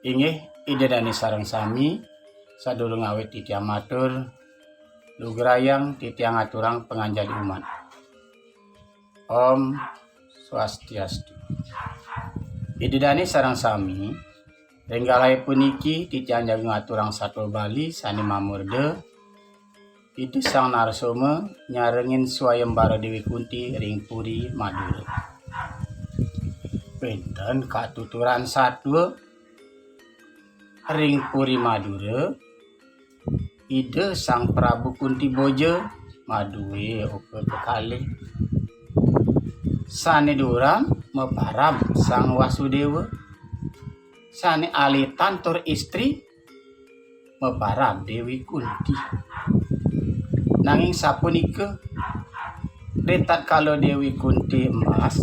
Inggih ide dani sareng sami sadurung awet titiang matur lugrayang titiang aturang penganjali umat. Om Swastiastu. Ide dani sareng sami renggalai puniki titiang jagung aturang satwa Bali sani mamurde itu sang narsoma nyarengin swayembara Dewi Kunti ring Puri Madura. Benten katuturan satwa ring Puri Madura ide sang Prabu Kunti Boja maduwe oke kekali sane durang meparam sang Wasudewa sane alitan tur istri meparam Dewi Kunti. Nanging sapunika retat kalau Dewi Kunti emas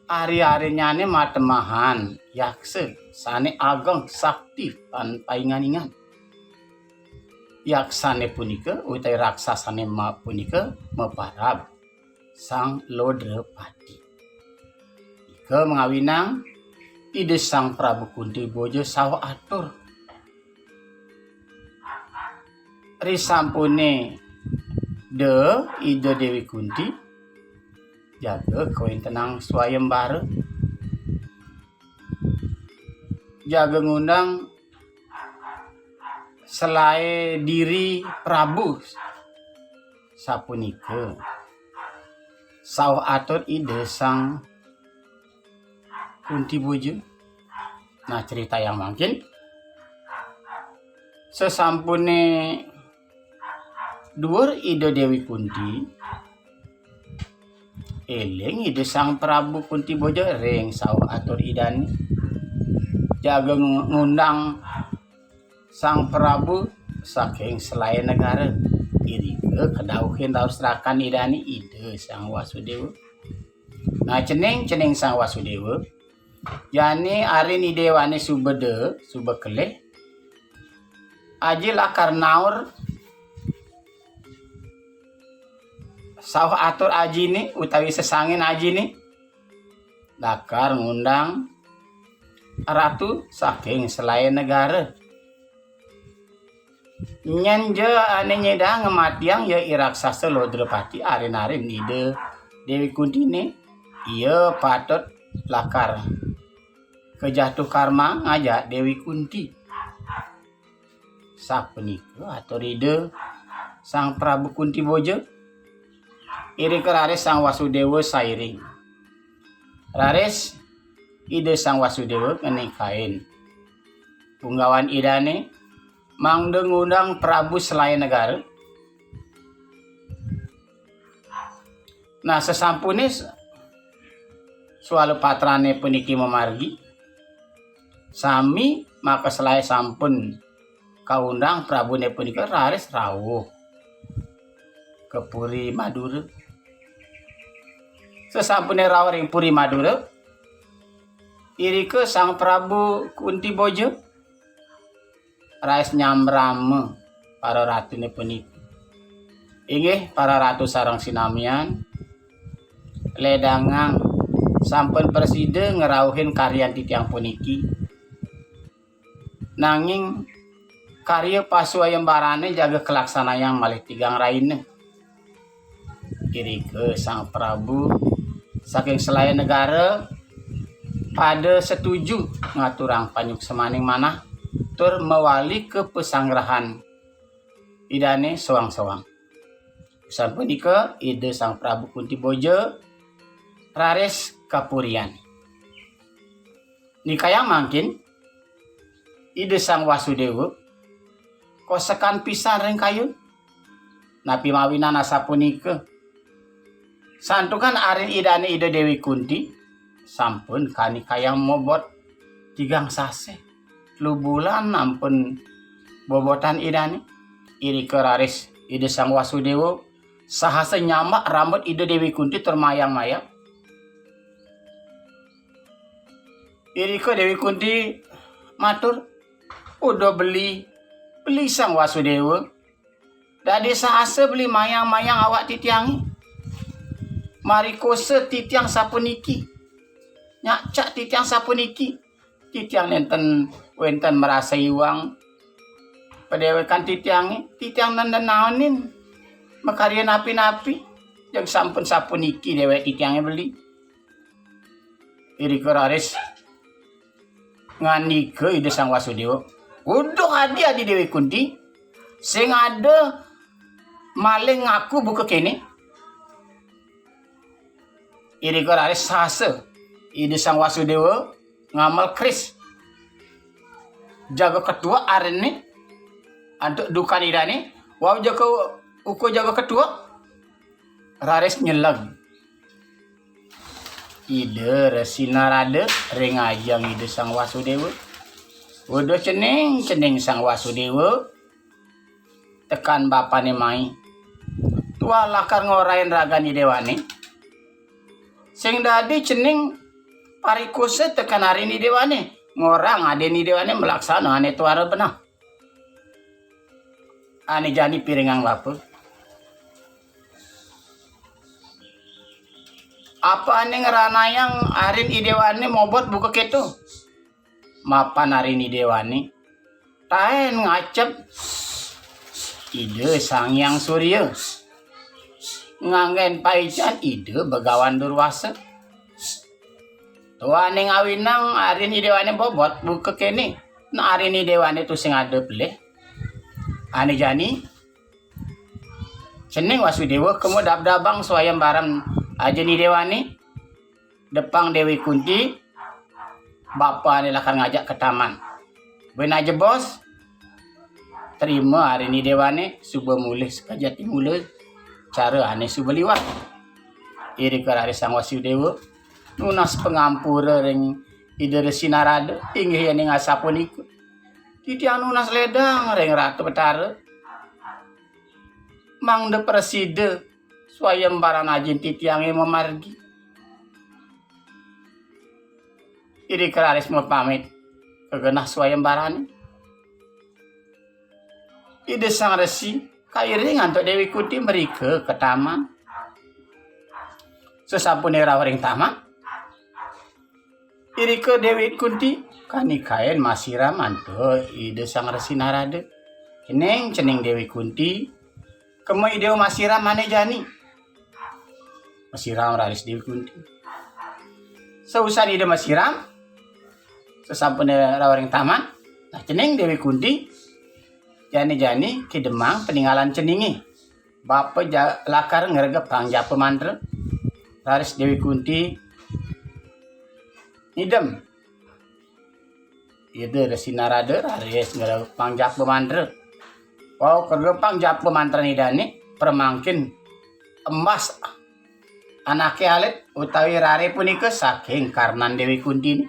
ari-ari nyane matemahan yakse sane ageng sakti pan paingan-ingan. Yaksane punika utai raksasane punika meparab sang Lodrapati. Ika mengawinang ide sang Prabu Kunti Boja sawa atur risampune de ide Dewi Kunti jaga koin tenang swayembara jaga ngundang selai diri Prabu sapunika saw atur ide sang Kunti Boja. Nah cerita yang mungkin sesampune dhuwur ide Dewi Kunti eling ide sang Prabu Kunti Boja ring saw atur idani jaga ngundang sang Prabu saking selain negara irike kedauhin tahu serakan idani ide sang Wasudewa. Nah ceneng sang Wasudewa yani arin idewane subede subekeleh aji lakar naur sawah atur aji ni utawi sesangin aji ni lakar ngundang ratu saking selain negara nyanja ane nyeda ngematiang ya iraksasa Lodrapati arin-arin ide Dewi Kunti ni iya patut lakar kejatuh karma ngajak Dewi Kunti sapunika atur ide sang Prabu Kunti Boja iri keraris sang Wasudewa sairing raris ide sang Wasudewa ngenikain punggawan idane mangde ngundang Prabu selain negara. Nah sesampune sualu patrane puniki memargi sami maka selai sampun kaundang Prabune punika raris rawuh ke Puri Madura. Sesampune rawuh ring Puri Madura irike sang Prabu Kunti Boja rais nyambrame para ratune puniki. Inggih para ratu sareng sinamian ledangang sampun preside ngerawuhin karyan titiang puniki. Nanging karya paswayembarane jaga kelaksanayang malih tigang raine. Irike sang Prabu saking selain negara pada setuju ngaturang panyuk semaning manah tur mewali ke pesanggrahan idane soang-soang. Sapunika ide sang Prabu Kunti Boja raris kapurian. Nikayang mangkin ide sang Wasudewa kosekan pisan ring kayu napi mawinana sapunika santukan arin idane ide Dewi Kunti sampun kanikayang mobot tigang sase lubulan ampun bobotan idane iri keraris ide sang Wasudewa sahasa nyamak rambut ide Dewi Kunti termayang-mayang. Iri ke Dewi Kunti matur udah beli sang Wasudewa dadi sahasa beli mayang-mayang awak titiangi mari kose titiang sapuniki nyakcak titiang sapuniki titiang nenten wenten merasai uang padewekan titiang nenden naonin makarya napi-napi yang sampun iki dewek titiangnya beli iri keraris ngani ke ide Sang Wasudewa udah adi Dewi Kunti sing ada maling ngaku buka kene iri keraris sase ide Sang Wasudewa ngamal kris jaga ketua arene antuk dukan idane wow jaga uko jaga ketua raris nyelag ide Resi Narada ring ajang ide Sang Wasudewa udah cening Sang Wasudewa tekan bapane mai tua lakar ngorain ragani dewane sing dadi cening parikose tekan hari ini dewane ngorang adeni dewane melaksana ane tuara benah ane jani piringang bapa apa ane ngeranayang arin idewane mobot buka ketu mapan arin idewane taen ngacep ide Sang Hyang Surya nganggen paican ide Begawan Durwasa tua ning awinang arin idewane bobot buka kene na arin idewane tu sing adep le ane jani cening Wasudewa kemo dabdabang swayambaran aja ni dewane depang Dewi Kunti bapa ni lakar ngajak ke taman ben aja bos terima hari ni dewane suba mulih sekajati mulih cara ane suba liwat iri kerari Sang Wasudewa nunas pengampura ring ide Resi Narada inggih yen ngasapun iku titiang nunas ledang ring Ratu Betara mang de preside swayambaran ajin titiange memargi iri keraris mau pamit kegenah swayambaran ide Sang Resi kairing antuk Dewi Kunti merike ke taman sesampune rawering taman iri ke Dewi Kunti kani kain masira mantu ide Sang Resi Narada cening Dewi Kunti kemo ide masira mane jani masiram raris Dewi Kunti seusan ide masiram sesampune rawering taman nah cening Dewi Kunti jani ke Demang peninggalan ceningi bapa lakar ngeregep pangjapa mantra raris Dewi Kunti idem ide Resi Narada raris ngeregep pangjapa mantra wow kergepang japa mantra nidane permangkin emas anake alit utawi rare punika saking karnan Dewi Kunti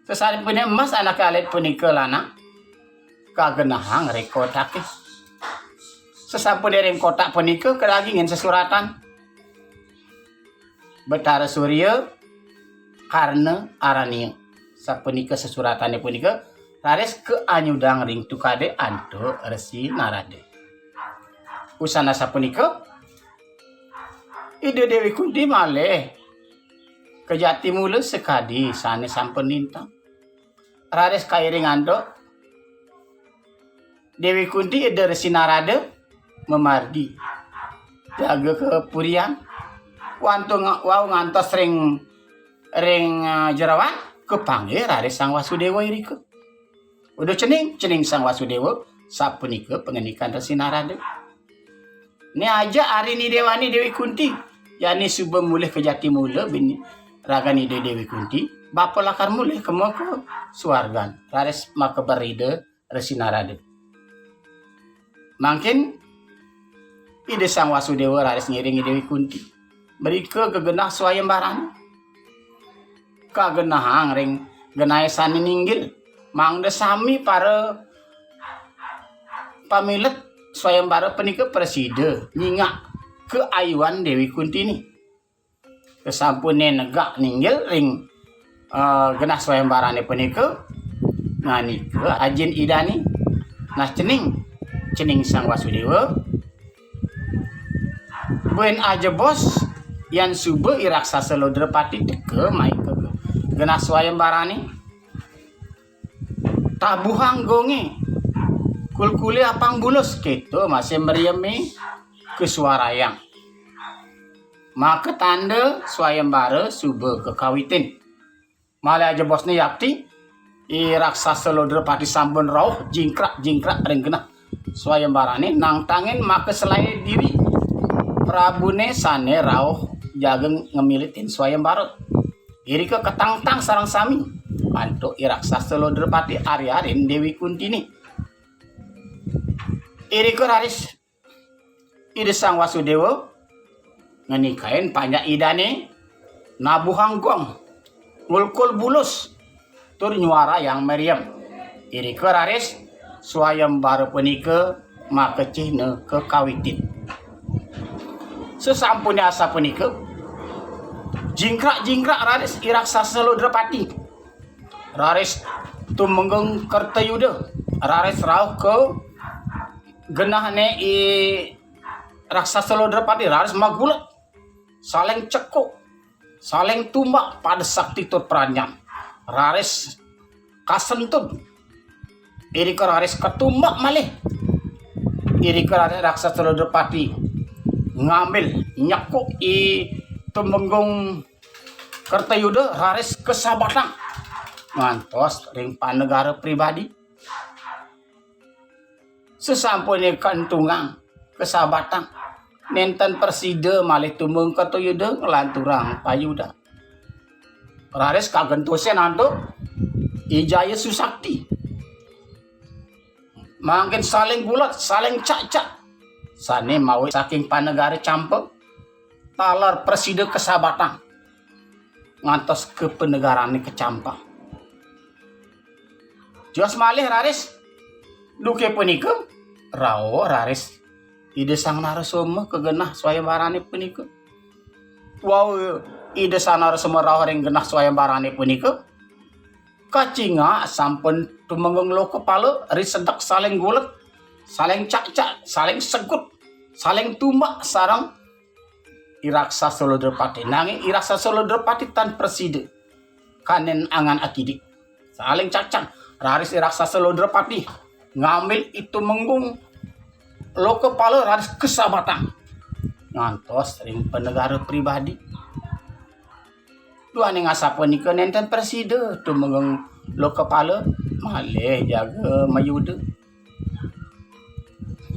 sesaripune emas anake alit punika lana kagenahang rekotake sesampune ring kotak punika kedagingen sesuratan Betara Surya Karna Arania sapunika sesuratane punika raris ke anyudang ring tukade antuk Resi Narada usana sapunika ide Dewi Kunti malih kejati mula sekadi sane sampun lintang raris kairing andok Dewi Kunti ide Resi Narada memargi jaga kepurian wantung wau ngantos ring jerawan kepanggih raris Sang Wasudewa irika udah cening Sang Wasudewa sapunika pengenikan Resi Narada ini aja hari ni dewani Dewi Kunti yani suba mulih kejati mula bini ragani Dewi Kunti bapa lakar mulih kemo ke suargan raris maka beride Resi Narada mungkin ide Sang Wasudewa raris ngiringi Dewi Kunti mereka kegenah swayambaran kagenahang ring genai sani ninggil mangda sami para pamilet swayambara penika preside nyingak ke ayuan Dewi Kunti ini kesampune negak ninggil ring genah swayambarane penika ngani ke ajin idani nah cening Sang Wasudewa buen aja bos yan suba iraksasa Lodrapati teke mai ke genah swayambarane tabuhang gonge kulkuli apang bulus gitu masih meriemi ke suarayang maka tanda swayembara suba kekawitin malah aja bosnya yakti i raksasa lodra pati sambun rauh jingkrak renggena swayembarane nang tangin maka selain diri prabune sane rauh jageng ngemilitin swayembara iri ke ketang-tang sarang sami mantuk i raksasa lodra pati ari-arin Dewi Kuntini iri ke raris ide sang Wasudewa ngenikain panjang idane nabuhang gong ngulkul bulus tur nyuara yang meriam iri ke raris swayembara punika makecihne kekawitin sesampunnya asa punika jingkrak raris iraksasa Lodrapati raris tumenggeng Kertayuda raris rauh ke genahne i raksasa Lodrapati raris magulat saling cekuk saling tumbak pada sakti tur peranjang raris kasentun iri ke raris ketumbak malih iri ke raris raksasa Lodrapati ngambil nyekuk i tumenggung Kertayuda raris kesabatang ngantos ring panegara pribadi sesampune kantungang kesabatang nenten persida malih tumeng Kertayuda ngelanturang payuda raris kagentosen antuk Ijaya Susakti makin saling bulat saling cak-cak sane mau saking panegara campur talar presida kesabatang ngantos ke penegarane kecampang jos malih raris duke punika rao raris ide sang Narasoma kegenah swayembarane punika wow ide sang Narasoma rao ring genah swayembarane punika kacinga sampun tumenggeng lo kepala risedak saling gulet saling cak-cak saling segut saling tumbak sarang iraksasa Lodrapati nanging iraksasa Lodrapati tan presida kanen angan akidik saling cak-cak raris iraksasa Lodrapati ngambil itu menggung lo kepala raris kesabatang ngantos ring penegara pribadi dua ning asapunika nenten presida tumenggung lo kepala malih jaga mayuda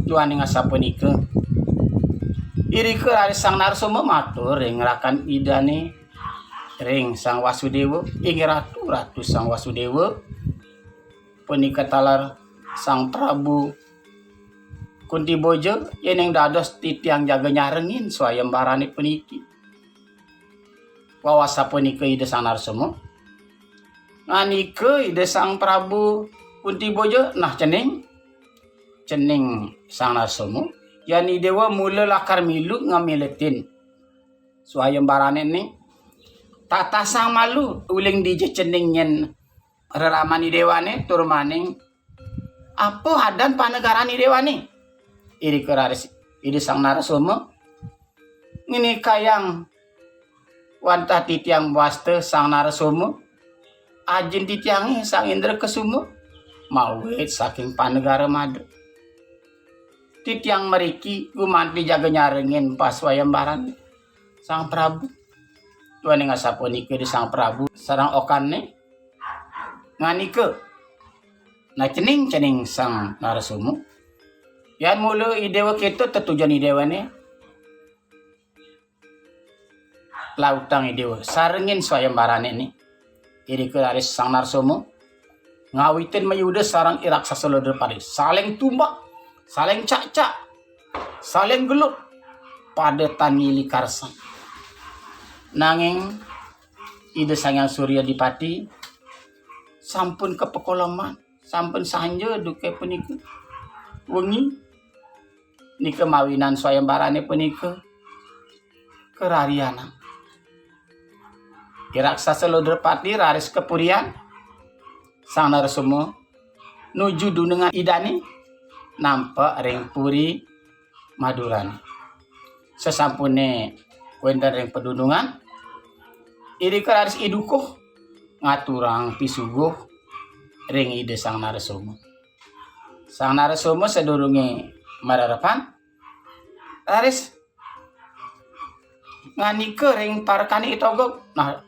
dua ning asapunika iri ke raris sang Narasoma matur ring rakan idane ring sang Wasudewa ing ratu sang Wasudewa punika talar sang Prabu Kuntiboja yen dados titiang jaga nyarengin swayembarane puniki wawasa punika ide sang Narasoma nganike ide sang Prabu Kuntiboja nah cening sang Narasoma yani dewa mula lakar milu ngamilitin swayembarane ni tata sang malu uling dije cening yen reramani dewane tur maning apa hadan panegarani dewane iri keraris ide sang Narasoma ngini kayang wantah titiang waste sang Narasoma ajin titiangi sang Indra Kesuma mawit saking panegara madu titiang meriki gumanti jaga nyarengin pas swayembaran sang Prabu tuan ing asapunika di sang Prabu sareng okane nganike nah cening sang Narasoma yan mulu idewa kita tetujuan idewane lautang idewa sarengin swayembarane ni iri ke raris sang Narasoma ngawitin mayuda sarang iraksasa Lodrapati saling tumbak saling cak-cak saling gelut pada tanili karsan nanging ide sang Surya Dipati sampun kepekoloman sampun sanja duke punika wengi nika mawinan swayembarane punika kerariana iraksasa Lodrapati raris kepurian sang Narasoma nuju dunungan idane nampak ring puri Madurane sesampune wonten ring pedunungan iri keraris idukuh ngaturang pisuguh ring ide sang Narasoma. Sang Narasoma sedurunge mararepan raris nganike ring parekani Itogog. Nah,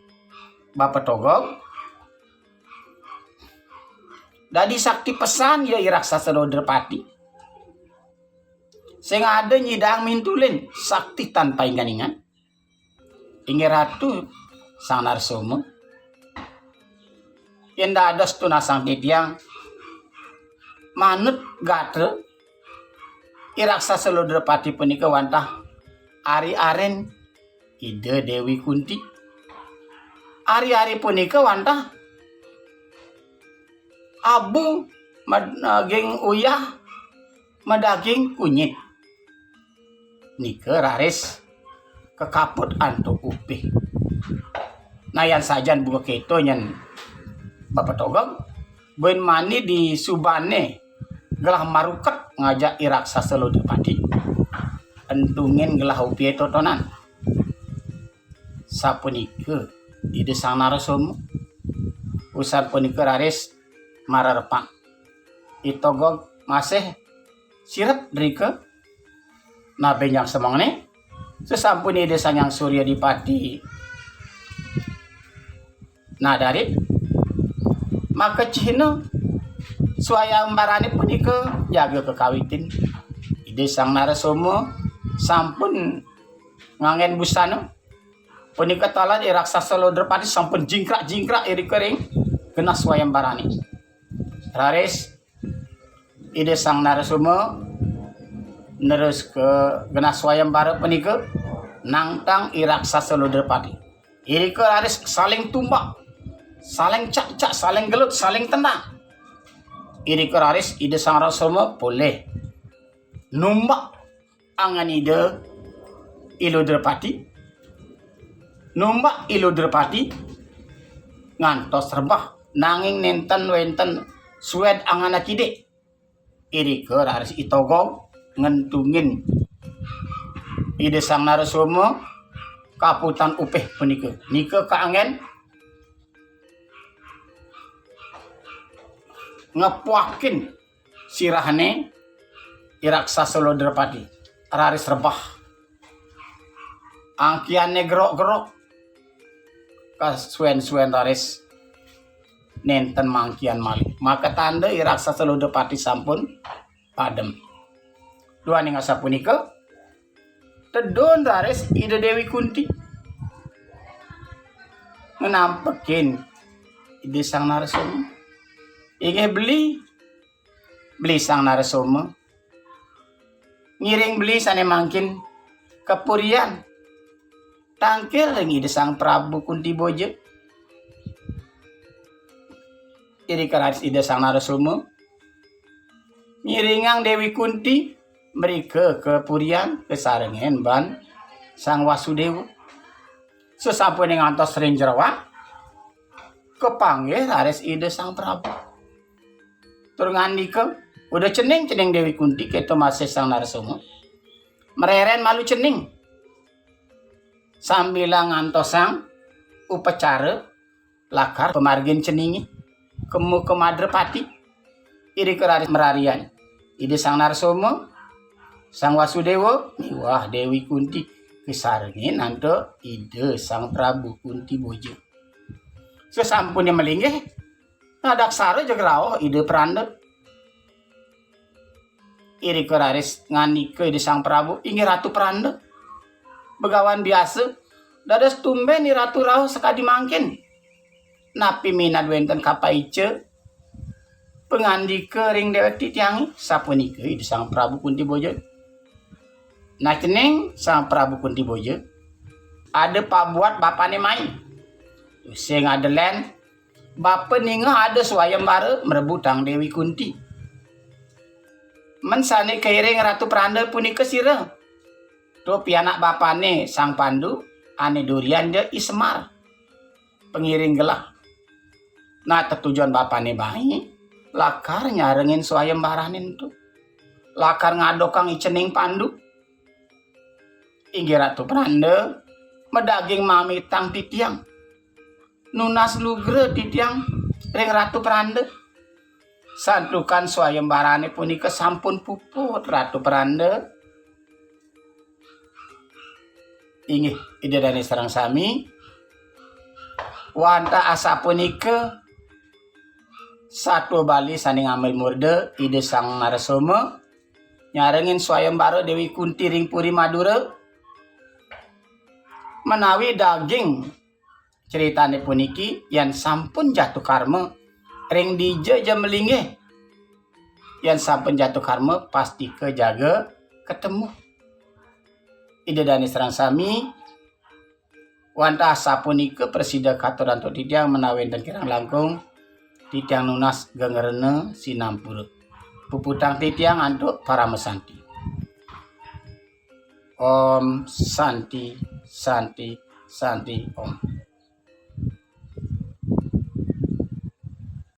Bapak Togog dadi sakti pesan ya raksasa Lodrapati sing ada nyidang mintulin sakti tanpa ingan-ingan inggih ratu sang Narasoma yen dados tunasang titiang manut gatre raksasa Lodrapati punika wantah ari-aren ide Dewi Kunti. Ari-ari punika wantah abu madaging uyah madaging kunyit. Nike raris kekaput antuk upih. Nayan sajan buka keto nyen Bapak Togog ben mani di subane gelah maruket ngajak raksasa Lodrapati entungin gelah upih totonan. Sapunike ide sang Narasoma usan punika raris mararepak Itogog masih sirep drike nabe yang semangne sesampun ide sang yang Surya Dipati nadarit maka cihina suaya embarane punika jaga kekawitin ide sang Narasoma sampun ngangen busana punika talan raksasa Lodrapati sampun jingkrak-jingkrak iri kering kena suayam barani. Raris ide sang Narasoma nerus ke kena suayam bara punika nangtang raksasa Lodrapati. Iri ke raris saling tumbak, saling cak-cak, saling gelut, saling tendang. Iri ke raris ide sang Narasoma boleh numbak angan ide Lodrapati. Numbak Lodrapati ngantos rebah nanging nenten wenten sued angana kide iri ke raris Itogog ngentungin ide sang Narasoma kaputan upih punika nika kaangen ngepuakin sirahane raksasa Lodrapati raris rebah angkiane gerok-gerok kasuen-suen raris nenten mangkian malih maka tanda raksasa Lodrapati sampun padem dua ning asapunika tedon raris ide Dewi Kunti ngenampekin ide sang Narasoma inggih beli sang Narasoma ngiring beli sane mangkin kepurian tangkil ring ide sang Prabu Kunti Boja iri karadis ide sang Narasoma ngiringang Dewi Kunti mereka ke purian kesarengen ban sang Wasudewa sesampun ngantos ring jerawat kepanggih raris ide sang Prabu tur ngandika udah cening Dewi Kunti keto masih sang Narasoma mereren malu cening sambil ngantosang upacara lakar pemargin ceningi kemu ke Madrapati iri keraris merarian ide sang Narasoma sang Wasudewa wah Dewi Kunti kesarengin nanto ide sang Prabu Kunti Boja sesampune melinggih nadaksara jegraoh ide Pranda iri keraris nganika ide sang Prabu inggih Ratu Pranda begawan biasa dados tumben ni Ratu Rauh sekadi mangkin napi minat wenten kapaice pengandika ring dewek titiangi sapunika ide sang Prabu Kunti Boja nah cening sang Prabu Kunti Boja ada pabuat bapane main sing adelen bapa ninga ada swayembara merebutang Dewi Kunti mensane keiring Ratu Pranda punika sira tu pianak bapane sang Pandu ane durian dia Ismar pengiring gelah nah tetujuan bapane bayi lakar nyarengin swayembaranin tu lakar ngadokang icening Pandu inggih Ratu Pranda medaging mamitang titiang nunas lugre titiang ring Ratu Pranda santukan swayembarane punika sampun puput Ratu Pranda. Inggih idedane sareng sami wanta asa punika Satwa Bali saning amel murde ide sang Narasoma nyarengin swayembara Dewi Kunti ring Puri Madura menawi daging ceritane puniki yang sampun jatuh karma ring dije jamelinge yang sampun jatuh karma pasti kejaga ketemu idedane sareng sami wanta sapunika presida katuran titiang menawi enten kirang langkung titiang nunas gengerene sinampur puputang titiang antuk para mesanti. Om Santi Santi Santi Om.